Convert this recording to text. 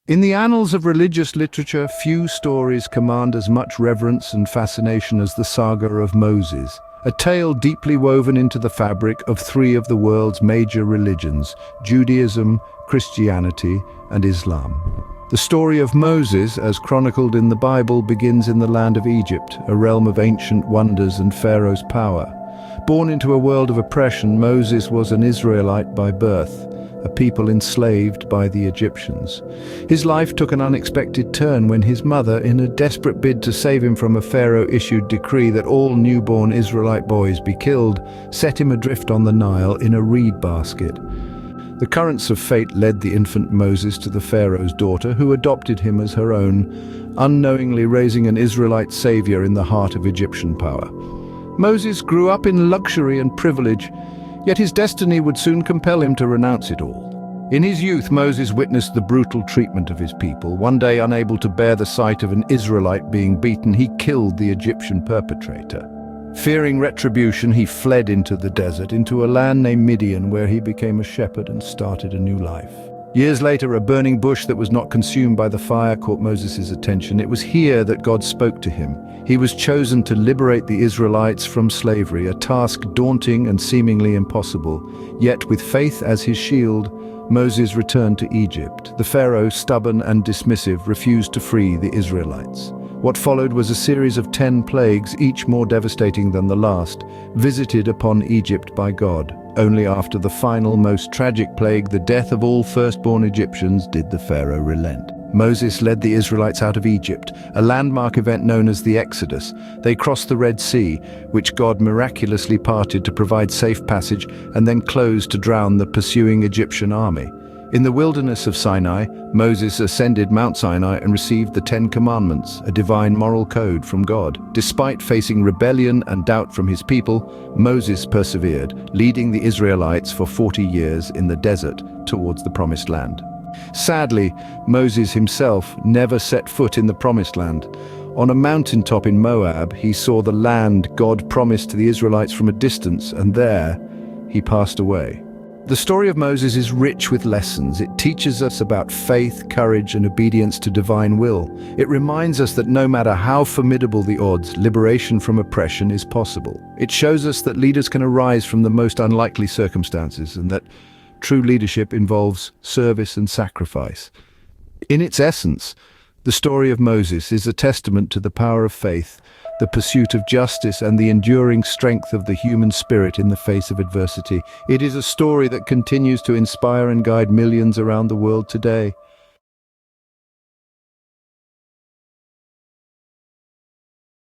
In the annals of religious literature, few stories command as much reverence and fascination as the saga of Moses, a tale deeply woven into the fabric of three of the world's major religions: Judaism, Christianity, and Islam. The story of Moses, as chronicled in the Bible, begins in the land of Egypt, a realm of ancient wonders and Pharaoh's power. Born into a world of oppression, Moses was an Israelite by birth, a people enslaved by the Egyptians. His life took an unexpected turn when his mother, in a desperate bid to save him from a Pharaoh-issued decree that all newborn Israelite boys be killed, set him adrift on the Nile in a reed basket. The currents of fate led the infant Moses to the Pharaoh's daughter, who adopted him as her own, unknowingly raising an Israelite savior in the heart of Egyptian power. Moses grew up in luxury and privilege, yet his destiny would soon compel him to renounce it all. In his youth, Moses witnessed the brutal treatment of his people. One day, unable to bear the sight of an Israelite being beaten, he killed the Egyptian perpetrator. Fearing retribution, he fled into the desert, into a land named Midian, where he became a shepherd and started a new life. Years later, a burning bush that was not consumed by the fire caught Moses' attention. It was here that God spoke to him. He was chosen to liberate the Israelites from slavery, a task daunting and seemingly impossible. Yet, with faith as his shield, Moses returned to Egypt. The Pharaoh, stubborn and dismissive, refused to free the Israelites. What followed was a series of 10 plagues, each more devastating than the last, visited upon Egypt by God. Only after the final, most tragic plague, the death of all firstborn Egyptians, did the Pharaoh relent. Moses led the Israelites out of Egypt, a landmark event known as the Exodus. They crossed the Red Sea, which God miraculously parted to provide safe passage, and then closed to drown the pursuing Egyptian army. In the wilderness of Sinai, Moses ascended Mount Sinai and received the 10 Commandments, a divine moral code from God. Despite facing rebellion and doubt from his people, Moses persevered, leading the Israelites for 40 years in the desert towards the Promised Land. Sadly, Moses himself never set foot in the Promised Land. On a mountaintop in Moab, he saw the land God promised to the Israelites from a distance, and there he passed away. The story of Moses is rich with lessons. It teaches us about faith, courage, and obedience to divine will. It reminds us that no matter how formidable the odds, liberation from oppression is possible. It shows us that leaders can arise from the most unlikely circumstances, and that true leadership involves service and sacrifice. In its essence, the story of Moses is a testament to the power of faith, the pursuit of justice, and the enduring strength of the human spirit in the face of adversity. It is a story that continues to inspire and guide millions around the world today.